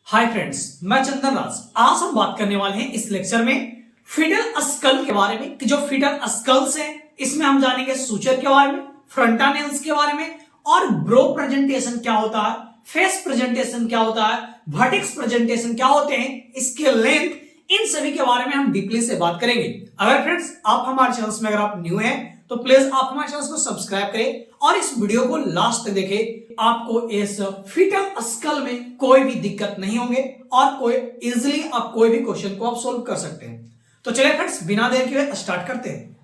Hi friends, मैं चंदन राज। आज हम बात करने वाले हैं इस लेक्चर में फीटल स्कल के बारे में कि जो फीटल स्कल्स है इसमें हम जानेंगे सूचर के बारे में, फ्रंटानेल्स के बारे में और ब्रो प्रेजेंटेशन क्या होता है, फेस प्रेजेंटेशन क्या होता है, वर्टेक्स प्रेजेंटेशन क्या होते हैं, इसके लेंथ, इन सभी के बारे में हम डीपली से बात करेंगे। अगर फ्रेंड्स आप हमारे चैनल में अगर आप न्यू हैं तो प्लीज आप हमारे चैनल को सब्सक्राइब करें और इस वीडियो को लास्ट तक देखें। आपको इस फीटल स्कल में कोई भी दिक्कत नहीं होंगे और कोई इजीली आप कोई भी क्वेश्चन को आप सोल्व कर सकते हैं। तो चलिए फ्रेंड्स बिना देर के स्टार्ट करते हैं।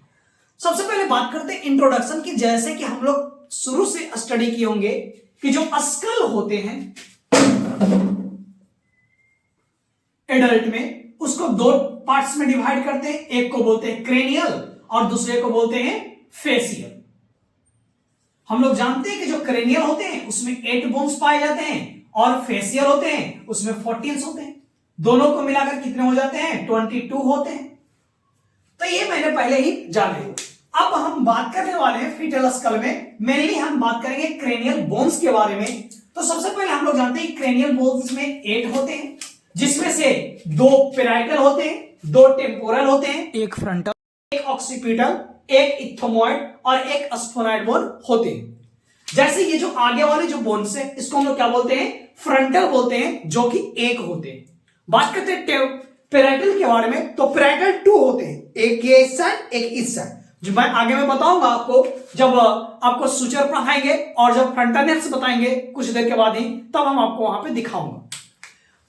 सबसे पहले बात करते हैं इंट्रोडक्शन की। जैसे कि हम लोग शुरू से स्टडी किए होंगे कि जो स्कल होते हैं एडल्ट में, उसको दो पार्ट्स में डिवाइड करते हैं। एक को बोलते हैं क्रेनियल और दूसरे को बोलते हैं फेसियल। हम लोग जानते हैं कि जो क्रेनियल होते हैं उसमें 8 बोन्स पाए जाते हैं और फेसियल होते हैं उसमें 14 होते हैं। दोनों को मिलाकर कितने हो जाते हैं? 22 होते हैं। तो ये मैंने पहले ही जान लिया। अब हम बात करने वाले हैं फीटल स्कल में मेनली हम बात करेंगे क्रेनियल बोन्स के बारे में। तो सबसे पहले हम लोग जानते हैं क्रेनियल बोन्स में 8 होते हैं, जिसमें से 2 पेराइटल होते हैं, 2 टेम्पोरल होते हैं, एक फ्रंटल, एक ऑक्सीपिटल, एक इथोमॉइड और एक स्फोनाइड बोन होते हैं। जैसे ये जो आगे वाले जो बोन्स है इसको हम लोग क्या बोलते हैं? फ्रंटल बोलते हैं, जो कि एक होते हैं। बात करते हैं पेराइटल के बारे में, तो पेराइटल 2 होते हैं, एक ये इस साइड एक इस साइड। जो मैं आगे में बताऊंगा आपको, जब आपको सूचर पढ़ाएंगे और जब फ्रंटानेल्स बताएंगे कुछ देर के बाद ही, तब हम आपको वहां पे दिखाऊंगा।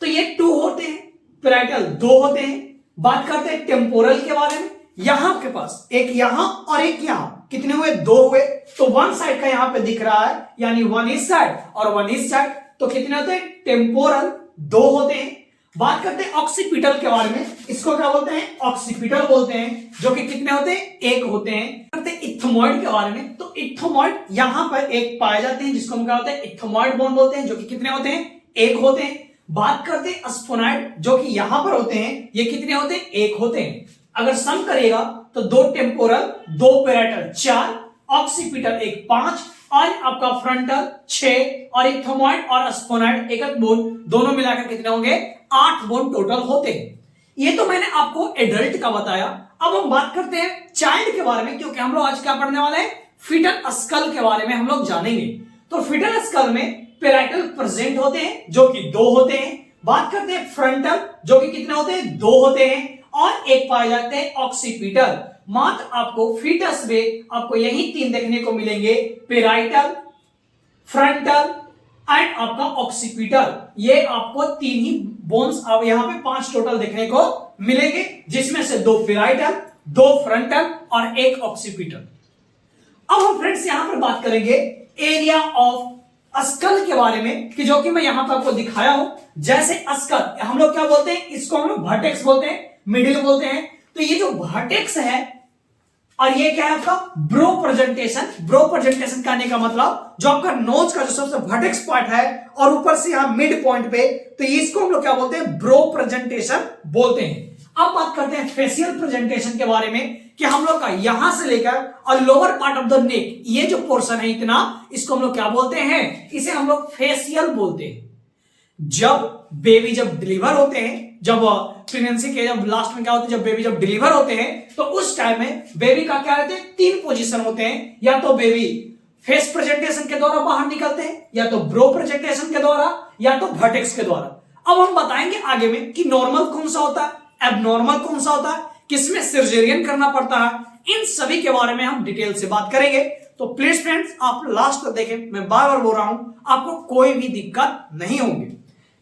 तो ये 2 होते हैं, पेराइटल 2 होते हैं। बात करते हैं टेम्पोरल के बारे में। यहां के पास एक यहां और एक यहां, कितने हुए? 2 हुए। तो वन साइड का यहां पे दिख रहा है, यानी 1 इस साइड और 1 इस साइड, तो कितने होते हैं? टेम्पोरल 2 होते हैं। बात करते हैं ऑक्सीपिटल के बारे में। इसको क्या बोलते हैं? ऑक्सीपिटल बोलते हैं, जो कि कितने होते हैं? 1 होते हैं। करते हैं इथोमॉइड के बारे में। तो इथोमॉइड यहां पर एक पाए जाते हैं, जिसको हम क्या होते हैं? इथोमॉइड बोन बोलते हैं, जो कि कितने होते हैं? 1 होते हैं। बात करते हैं स्फोनाइड, जो कि यहां पर होते हैं, ये कितने होते हैं? 1 होते हैं। अगर सम करिएगा तो 2 टेम्पोरल, 2 पेराइटल 4, ऑक्सीपिटल 1 5 और आपका फ्रंटल 6 और इथोमॉइड और स्फोनाइड एक बोन, दोनों मिलाकर कितने होंगे? 8 बोन टोटल होते हैं। ये तो मैंने आपको एडल्ट का बताया। अब हम बात करते हैं चाइल्ड के बारे में, क्योंकि हम लोग आज क्या पढ़ने वाले हैं? फीटल स्कल के बारे में हम लोग जानेंगे। तो फीटल स्कल में पेराइटल प्रेजेंट होते हैं, जो कि 2 होते हैं। बात करते हैं फ्रंटल, जो कि कितने होते हैं? 2 होते हैं और एक पाए जाते हैं ऑक्सीपिटल। मात्र आपको फीटस में आपको यही 3 देखने को मिलेंगे, पेराइटल, फ्रंटल एंड आपका ऑक्सीपिटल। ये आपको 3 ही बोन्स अब यहां पे 5 टोटल देखने को मिलेंगे, जिसमें से 2 पेराइटल, 2 फ्रंटल और 1 ऑक्सीपिटल। अब हम फ्रेंड्स यहां पर बात करेंगे एरिया ऑफ स्कल के बारे में, कि जो कि मैं यहां पर आपको दिखाया हूं। जैसे स्कल हम लोग क्या बोलते हैं? इसको हम लोग वर्टेक्स बोलते हैं, मिडिल बोलते हैं। तो ये जो वर्टेक्स है और ये क्या है आपका? Brow presentation. ब्रो प्रेजेंटेशन करने का मतलब जो आपका नोज का जो सबसे वर्टेक्स पार्ट है और ऊपर से यहां मिड पॉइंट पे, तो इसको हम लोग क्या बोलते हैं? ब्रो प्रेजेंटेशन बोलते हैं। अब बात करते हैं फेशियल प्रेजेंटेशन के बारे में, कि हम लोग का यहां से लेकर और lower part of the neck, ये जो पोर्शन है इतना, इसको हम लोग क्या बोलते हैं? इसे हम लोग फेशियल बोलते हैं। जब बेबी जब डिलीवर होते हैं, जब प्रेगनेंसी के जब लास्ट में क्या होते हैं, जब बेबी जब डिलीवर होते हैं, तो उस टाइम में बेबी का क्या रहते हैं? 3 पोजीशन होते हैं। या तो बेबी फेस प्रेजेंटेशन के द्वारा बाहर निकलते हैं, या तो ब्रो प्रेजेंटेशन के द्वारा, या तो वर्टेक्स के द्वारा। अब हम बताएंगे आगे में कि नॉर्मल कौन सा होता है, एबनॉर्मल कौन सा होता है, किसमें सर्जरियन करना पड़ता है, इन सभी के बारे में हम डिटेल से बात करेंगे। तो प्लीज फ्रेंड्स आप लास्ट तक देखें। मैं बार बार बोल रहा हूं, आपको कोई भी दिक्कत नहीं होगी।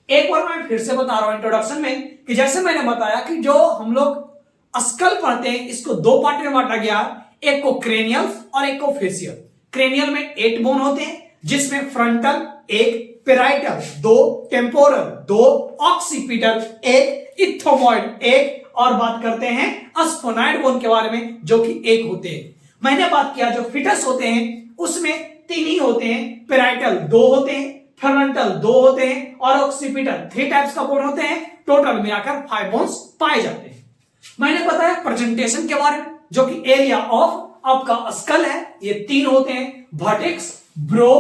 एक बार मैं फिर से बता रहा हूं इंट्रोडक्शन में, कि जैसे मैंने बताया कि जो हम लोग स्कल पढ़ते हैं इसको 2 पार्ट में बांटा गया, एक को क्रेनियल और एक को फेशियल। क्रेनियल में 8 बोन होते हैं, जिसमें फ्रंटल 1, पेराइटल 2, टेम्पोरल 2, ऑक्सीपिटल 1, इथोमॉइड 1 और बात करते हैं स्फोनाइड बोन के बारे में, जो कि 1 होते हैं। मैंने बात किया जो फिटस होते हैं उसमें 3 ही होते हैं, पेराइटल 2 होते हैं, फ्रंटल 2 होते हैं और ऑक्सीपिटल 3 टाइप्स का बोन होते हैं। टोटल मिलाकर 5 बोन्स पाए जाते हैं। मैंने बताया प्रेजेंटेशन के बारे में, जो कि एरिया ऑफ आपका स्कल है, ये 3 होते हैं, वर्टेक्स, ब्रो,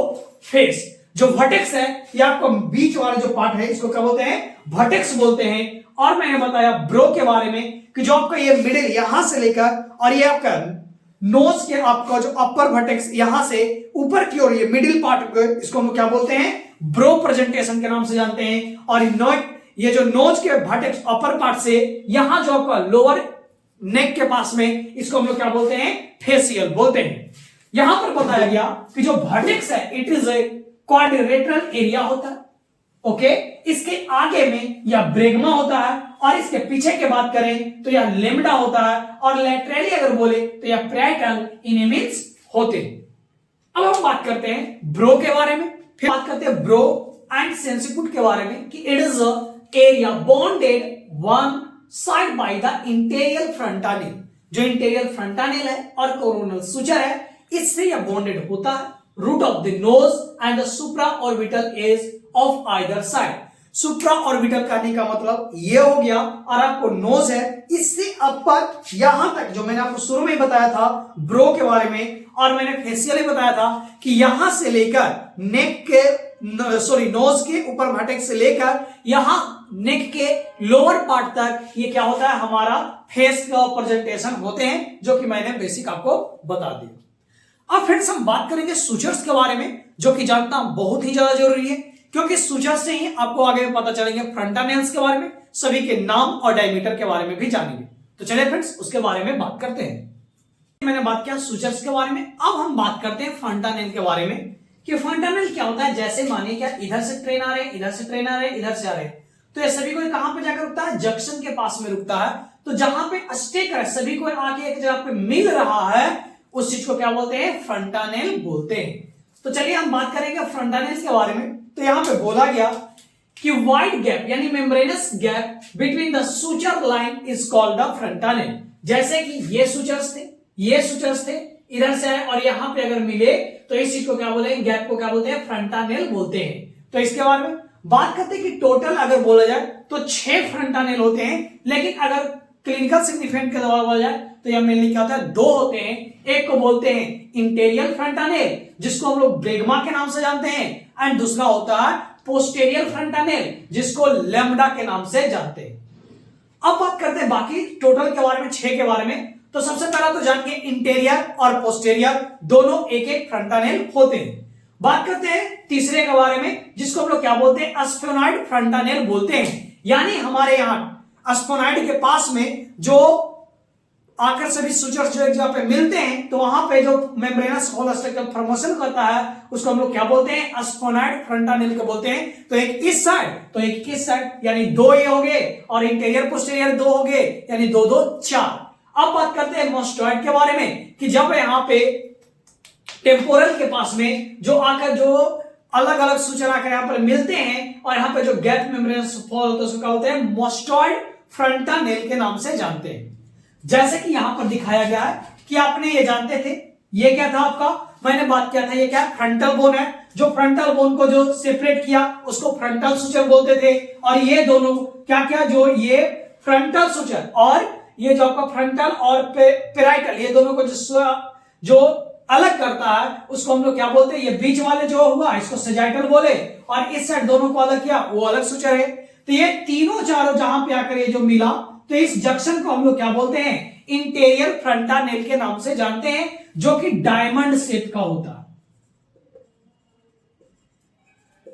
फेस। जो वर्टेक्स है ये आपको बीच वाला जो पार्ट है इसको क्या बोलते हैं, वर्टेक्स बोलते हैं। और मैंने बताया ब्रो के बारे में कि जो आपका ये मिडिल यहां से लेकर और ये आपका नोज के आपका जो अपर वर्टेक्स यहां से ऊपर की ओर ये मिडिल पार्ट इसको हम क्या बोलते हैं, ब्रो प्रेजेंटेशन के नाम से जानते हैं। और ये जो नोज के वर्टेक्स अपर पार्ट से यहां जो आपका लोअर नेक के पास में इसको हम लोग क्या बोलते हैं, फेसियल बोलते हैं। यहां पर बताया गया कि जो वर्टेक्स है it is a quadrilateral area होता है। ओके, इसके आगे में यह ब्रेगमा होता है और इसके पीछे की बात करें तो यह लेमडा होता है और लैटरली अगर बोले तो यह पैरेटल इनेमिन्स होते हैं। अब हम बात करते हैं ब्रो के बारे में, फिर बात करते हैं ब्रो एंड सेंसिकुट के बारे में कि it is a area bounded one side by the interior fontanelle. जो इंटीरियर फ्रंटानेल है और कोरोनल सुचर है इससे यह बॉन्डेड होता है। Root of the nose and the supra orbital is of either side. Supra orbital करने का मतलब ये हो गया, और आपको नोज है इससे अपर यहां तक, जो मैंने आपको शुरू में बताया था ब्रो के बारे में और मैंने फेसियल बताया था कि यहां से लेकर नेक के नोज के ऊपर वर्टेक्स से लेकर यहां नेक के लोअर पार्ट तक ये क्या होता है, हमारा फेस का प्रेजेंटेशन होते हैं, जो कि मैंने बेसिक आपको बता दिया। अब फ्रेंड्स हम बात करेंगे सुचर्स के बारे में, जो कि जानना बहुत ही ज्यादा जरूरी है, क्योंकि सुचर से ही आपको आगे पता चलेंगे फ्रंटानेल्स के बारे में, सभी के नाम और डायमीटर के बारे में भी जानेंगे। तो चलिए फ्रेंड्स उसके बारे में बात करते हैं। मैंने बात किया सुचर्स के बारे में, अब हम बात करते हैं फ्रंटानेल के बारे में कि फ्रंटानेल क्या होता है। जैसे मानिए क्या इधर से ट्रेन आ रहे हैं, इधर से ट्रेन आ रहे हैं, इधर से आ रहे हैं, तो ये सभी को कहां पे जाकर रुकता है, जंक्शन के पास में रुकता है। तो जहां पे स्टेक है सभी को आके एक जगह पे मिल रहा है उस चीज को क्या बोलते हैं, फ्रंटानेल बोलते हैं। तो चलिए हम बात करेंगे फ्रंटानेल्स के बारे में। तो यहां पे बोला गया कि वाइड गैप यानी membranous gap between the suture line is called the fontanelle. जैसे कि ये सुचर्स थे, ये सुचर्स थे, इधर से आए और यहां पे अगर मिले तो इस चीज को क्या बोलेंगे, गैप को क्या बोलते हैं, फ्रंटानेल बोलते हैं। तो इसके बारे में बात करते हैं कि टोटल अगर बोला जाए तो 6 फ्रंटानेल होते हैं, लेकिन अगर क्लिनिकल सिग्निफिकेंट के द्वारा बोला जाए तो यह मेनली क्या होता है, 2 होते हैं। एक को बोलते हैं इंटीरियर फ्रंटानेल जिसको हम लोग ब्रेगमा के नाम से जानते हैं, एंड दूसरा होता है पोस्टेरियर फ्रंटानेल जिसको लेमडा के नाम से जानते हैं। अब बात करते हैं बाकी टोटल के बारे में, 6 के बारे में। तो सबसे पहला तो जानिए इंटीरियर और पोस्टेरियर दोनों एक एक फ्रंटानेल होते हैं। बात करते हैं तीसरे के बारे में जिसको हम लोग क्या बोलते हैं, स्फेनॉइड फ्रंटानेल बोलते हैं। यानी हमारे यहां स्फेनॉइड के पास में जो आकर सभी सुचर्स जो एक जगह पे मिलते हैं तो वहां पे जो मेम्ब्रेनस होल स्ट्रक्चर फॉर्मेशन करता है उसको हम लोग क्या बोलते हैं, स्फेनॉइड फ्रंटानेल को बोलते हैं। तो एक इस साइड तो एक इस साइड, यानी 2 ये हो गए, और इंटीरियर पोस्टीरियर 2 हो गए, यानी 2 2 4। अब बात करते हैं मोस्टॉइड के बारे में कि जब यहां पे टेम्पोरल के पास में जो आकर जो अलग अलग सुचर आकर यहां पर मिलते हैं और यहां पे जो गैप मेम्ब्रेनस फॉल होता है उसको क्या बोलते हैं, मोस्टॉइड फ्रंटानेल के नाम से जानते हैं। जैसे कि यहां पर दिखाया गया है कि आपने ये जानते थे, ये क्या था आपका, मैंने बात किया था ये क्या फ्रंटल बोन है। जो फ्रंटल बोन को जो सेपरेट किया उसको फ्रंटल सुचर बोलते थे, और ये दोनों क्या क्या, जो ये फ्रंटल सुचर और ये जो आपका फ्रंटल और पेराइटल, ये दोनों को जो अलग करता है उसको हम लोग क्या बोलते हैं, ये बीच वाले जो हुआ इसको सेजाइटल बोले, और इस साइड दोनों को अलग किया वो अलग सुचर है। तो ये तीनों चारों जहां पे आकर ये जो मिला तो इस जंक्शन को हम लोग क्या बोलते हैं, इंटीरियर फ्रंटानेल के नाम से जानते हैं, जो कि डायमंड शेप का होता है,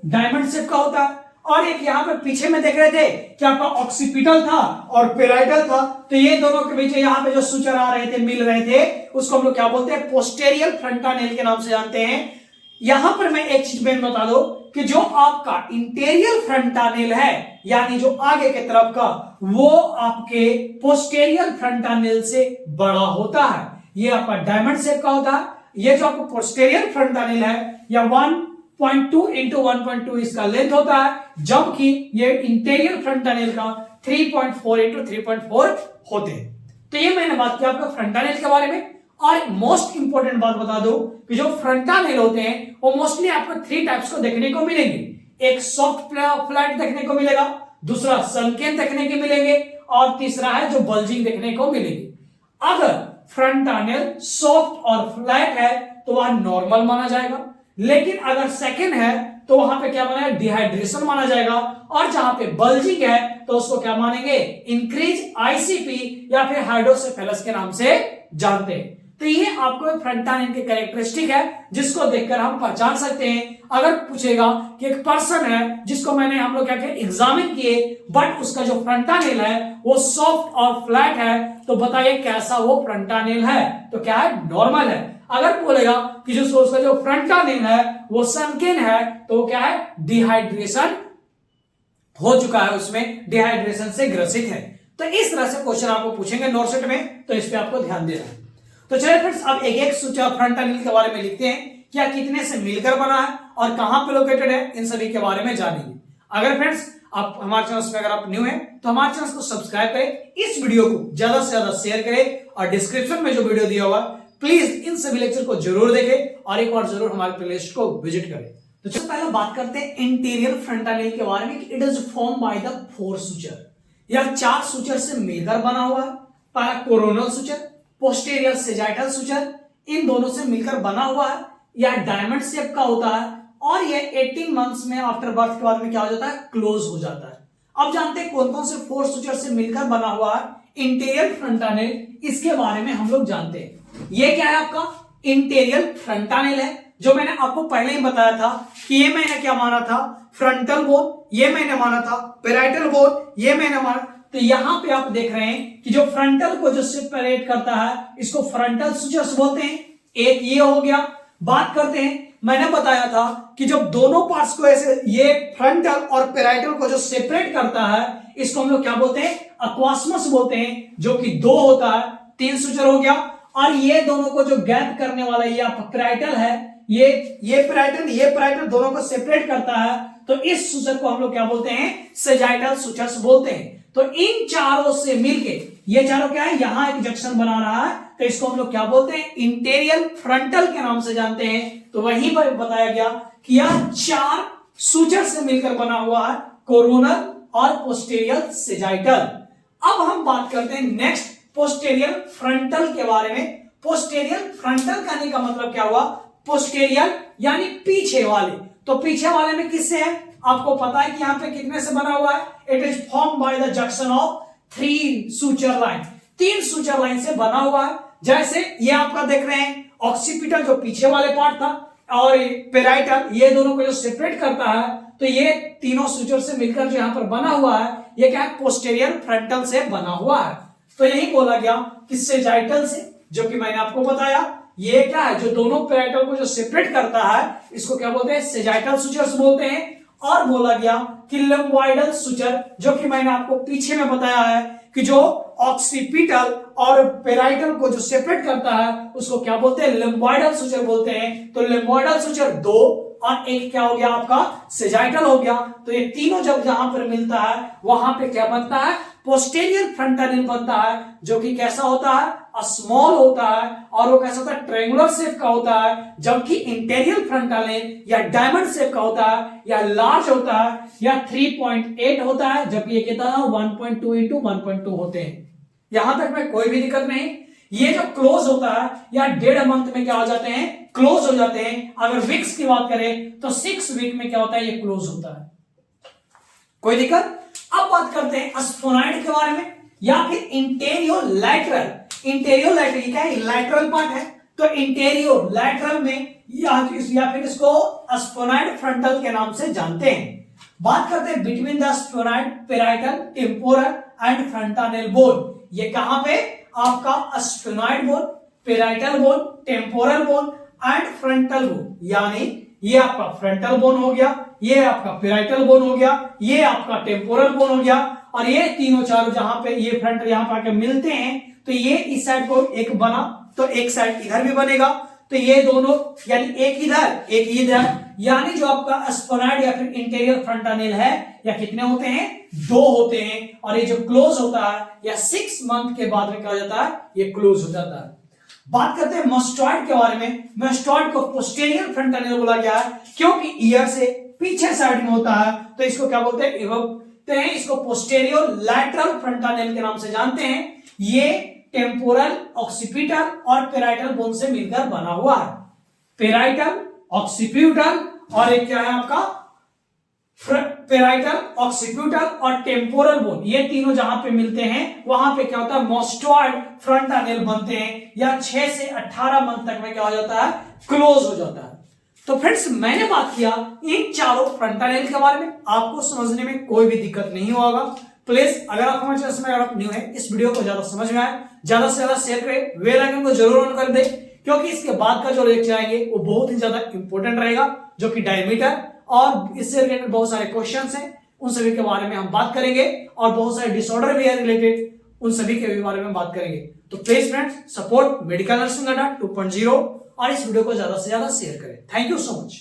डायमंड शेप का होता है। और एक यहां पर पीछे में देख रहे थे कि आपका ऑक्सीपिटल था और पेराइटल था, तो ये दोनों के बीच यहां पे जो सुचर आ रहे थे, मिल रहे थे, उसको हम लोग क्या बोलते हैं, पोस्टेरियर फ्रंटानेल के नाम से जानते हैं। यहां पर मैं एक चीज में बता दो कि जो आपका इंटीरियर फ्रंटानेल है यानी जो आगे के तरफ का, वो आपके पोस्टेरियर फ्रंटानेल से बड़ा होता है, ये आपका डायमंड शेप का होता है। ये जो आपको पोस्टेरियर फ्रंटानेल है या 1.2 इंटू 1.2 इसका लेंथ होता है, जबकि ये इंटीरियर फ्रंटानेल का 3.4 इंटू 3.4 होते हैं। तो ये मैंने बात किया आपका फ्रंटानेल के बारे में। और मोस्ट इंपोर्टेंट बात बता दो कि जो फ्रंटानेल होते हैं वो मोस्टली आपको 3 टाइप्स को देखने को मिलेंगे। एक सॉफ्ट फ्लैट देखने को मिलेगा, दूसरा सनकेन देखने को मिलेंगे, और तीसरा है जो बल्जिंग देखने को मिलेगी। अगर फ्रंटानेल सॉफ्ट और फ्लैट है तो वह नॉर्मल माना जाएगा, लेकिन अगर सेकेंड है तो वहां पे क्या माना, डिहाइड्रेशन माना जाएगा। और जहां पे बल्जिंग है तो उसको क्या मानेंगे, इंक्रीज आईसीपी या फिर हाइड्रोसेफेलस के नाम से जानते हैं। तो ये आपको एक फ्रंटानेल की कैरेक्टरिस्टिक है जिसको देखकर हम पहचान सकते हैं। अगर पूछेगा कि एक पर्सन है जिसको मैंने हम लोग क्या किया, एग्जामिन किए, बट उसका जो फ्रंटानेल है वो सॉफ्ट और फ्लैट है, तो बताइए कैसा वो फ्रंटानेल है, तो क्या है, नॉर्मल है। अगर बोलेगा कि जो उसका जो फ्रंटानेल है वो सनकेन है, तो क्या है, डिहाइड्रेशन हो चुका है, उसमें डिहाइड्रेशन से ग्रसित है। तो इस तरह से क्वेश्चन आपको पूछेंगे नोटसेट में, तो इस पे आपको ध्यान देना है। तो चलिए फ्रेंड्स, अब एक एक सूचक फ्रंटानेल के बारे में लिखते हैं, क्या कितने से मिलकर बना है और कहां पे लोकेटेड है, इन सभी के बारे में जानेंगे। अगर फ्रेंड्स आप हमारे चैनल में अगर आप न्यू हैं तो हमारे चैनल को सब्सक्राइब करें, इस वीडियो को ज्यादा से ज्यादा शेयर करें और डिस्क्रिप्शन में जो वीडियो दिया हुआ प्लीज इन सभी लेक्चर को जरूर देखें और एक बार जरूर हमारे प्लेलिस्ट को विजिट करें। तो चलो पहले बात करते हैं इंटीरियर फ्रंटानेल के बारे में। It is form by the 4 suture, यह 4 सुचर से मिलकर बना हुआ है। पहला coronal suture, posterior sagittal suture, इन दोनों से मिलकर बना हुआ है। यह डायमंड शेप का होता है और यह 18 मंथ्स में आफ्टर बर्थ के बाद में क्या हो जाता है, क्लोज हो जाता है। अब जानते हैं कौन कौन से 4 सुचर से मिलकर बना हुआ है इंटीरियर फ्रंटानेल, इसके बारे में हम लोग जानते हैं। ये क्या है, आपका इंटीरियर फ्रंटानेल है, जो मैंने आपको पहले ही बताया था कि ये मैंने क्या माना था, फ्रंटल बोन, ये मैंने माना था पेराइटल बोन, ये मैंने माना। तो यहां पे आप देख रहे हैं कि जो फ्रंटल को जो सेपरेट करता है इसको फ्रंटल सुचर्स बोलते हैं। एक ये हो गया। बात करते हैं, मैंने बताया था कि जब दोनों पार्ट्स को ऐसे, ये फ्रंटल और पेराइटल को जो सेपरेट करता है इसको हम लोग क्या बोलते हैं, अक्वास्मस बोलते हैं, जो कि 2 होता है। 3 सुचर हो गया। और ये दोनों को जो गैप करने वाला ये आपका पेराइटल है, ये पेराइटल दोनों को सेपरेट करता है, तो इस सुचर को हम लोग क्या बोलते हैं, सेजाइटल सुचर्स बोलते हैं। तो इन चारों से मिलके ये चारों क्या है, यहां एक जंक्शन बना रहा है, तो इसको हम लोग क्या बोलते हैं, इंटीरियर फ्रंटल के नाम से जानते हैं। तो वहीं पर बताया गया कि यह 4 सुचर से मिलकर बना हुआ है, कोरोनल और पोस्टीरियर सेजाइटल। अब हम बात करते हैं नेक्स्ट पोस्टीरियर फ्रंटल के बारे में। पोस्टीरियर फ्रंटल कहने का मतलब क्या हुआ, पोस्टीरियर यानी पीछे वाले। तो पीछे वाले में किससे है, आपको पता है कि यहां पे कितने से बना हुआ है, it is form by the junction of 3 suture line, 3 suture line से बना हुआ है। जैसे ये आपका देख रहे हैं ऑक्सीपिटल जो पीछे वाले पार्ट था और पेराइटल, ये दोनों को जो सेपरेट करता है, तो ये तीनों सुचर से मिलकर जो यहां पर बना हुआ है, ये क्या है, पोस्टीरियर फ्रंटल से बना हुआ है। तो यही बोला गया कि सेजाइटल से, जो कि मैंने आपको बताया, ये क्या है, जो दोनों पेराइटल को जो सेपरेट करता है इसको क्या बोलते हैं, सेजाइटल सुचर्स बोलते हैं। और बोला गया कि लिम्बॉइडल सुचर, जो कि मैंने आपको पीछे में बताया है कि जो ऑक्सीपिटल और पेराइटल को जो सेपरेट करता है उसको क्या बोलते हैं, लिम्बॉइडल सुचर बोलते हैं। तो लिम्बॉइडल सुचर 2 और एक क्या हो गया आपका, सेजाइटल हो गया। तो ये तीनों जब जहां पर मिलता है वहां पे क्या बनता है, पोस्टीरियर फ्रंटानेल बनता है, जो कि कैसा होता है, स्मॉल होता है और वो कैसा होता है, ट्रायंगुलर शेप का होता है। जबकि इंटीरियर फ्रंटानेल या डायमंड शेप का होता है या लार्ज होता है या 3.8 होता है, जबकि ये कितना 1.2 into 1.2 होते हैं। यहां तक में कोई भी दिक्कत नहीं। ये जो क्लोज होता है या 1.5 मंथ में क्या हो जाते हैं, क्लोज हो जाते हैं। अगर वीक्स की बात करें तो 6 वीक में क्या होता है, ये क्लोज होता है। कोई दिक्कत। अब बात करते हैं स्फोनाइड के बारे में या फिर इंटेरियो-लैटरल। इंटेरियो-लैटरल क्या है, लैटरल पार्ट है, तो इंटेरियो-लैटरल में या फिर इसको स्फोनाइड फ्रंटल के नाम से जानते हैं। बात करते हैं between the sphenoid, parietal, temporal and fontanelle bone. ये कहां पे, आपका sphenoid bone, parietal bone, temporal bone and frontal bone. यानी ये आपका फ्रंटल बोन हो गया, ये आपका पेराइटल बोन हो गया, ये आपका टेम्पोरल बोन हो गया, और ये तीनों चारों जहां पे ये फ्रंट यहां पर आके मिलते हैं, तो ये इस साइड को एक बना, तो एक साइड इधर भी बनेगा। तो ये दोनों यानी एक इधर एक इधर, यानी जो आपका स्फोनाइड या फिर इंटीरियर फ्रंटानेल है, या कितने होते हैं, 2 होते हैं। और ये जो क्लोज होता है या 6 मंथ के बाद में क्या हो जाता है, ये क्लोज हो जाता है। बात करते हैं मस्टॉइड के बारे में। मस्टॉइड को पोस्टीरियर फ्रंटानेल बोला गया है क्योंकि ईयर से पीछे साइड में होता है, तो इसको क्या बोलते हैं, इसको पोस्टीरियर लैटरल फ्रंटानेल के नाम से जानते हैं। ये टेम्पोरल, ऑक्सीपिटल और पेराइटल बोन से मिलकर बना हुआ है। पेराइटल, ऑक्सीपिटल और एक क्या है आपका पेराइटल, ऑक्सीपिटल और टेम्पोरल बोन, ये तीनों जहां पे मिलते हैं वहां पे क्या होता है, मोस्टॉइड फ्रंटानेल बनते हैं, या 6 से 18 मंथ तक में क्या हो जाता है, क्लोज हो जाता है। तो फ्रेंड्स मैंने बात किया इन चारों फ्रंटानेल के बारे में, आपको समझने में कोई भी दिक्कत नहीं होगा। प्लीज अगर आप हमारे चैनल में अगर आप न्यू है, इस वीडियो को ज्यादा समझ में आए, ज्यादा से ज्यादा शेयर करें, बेल आइकन को जरूर ऑन कर दे, क्योंकि इसके बाद का जो लेक्चर आएंगे वो बहुत ही ज्यादा इंपॉर्टेंट रहेगा, जो कि डायमीटर और इससे रिलेटेड बहुत सारे क्वेश्चंस हैं, उन सभी के बारे में हम बात करेंगे, और बहुत सारे डिसऑर्डर भी है रिलेटेड, उन सभी के भी बारे में बात करेंगे। तो please friends support medical nursing अड्डा 2.0 और इस वीडियो को ज्यादा से ज्यादा शेयर करें। Thank you so much.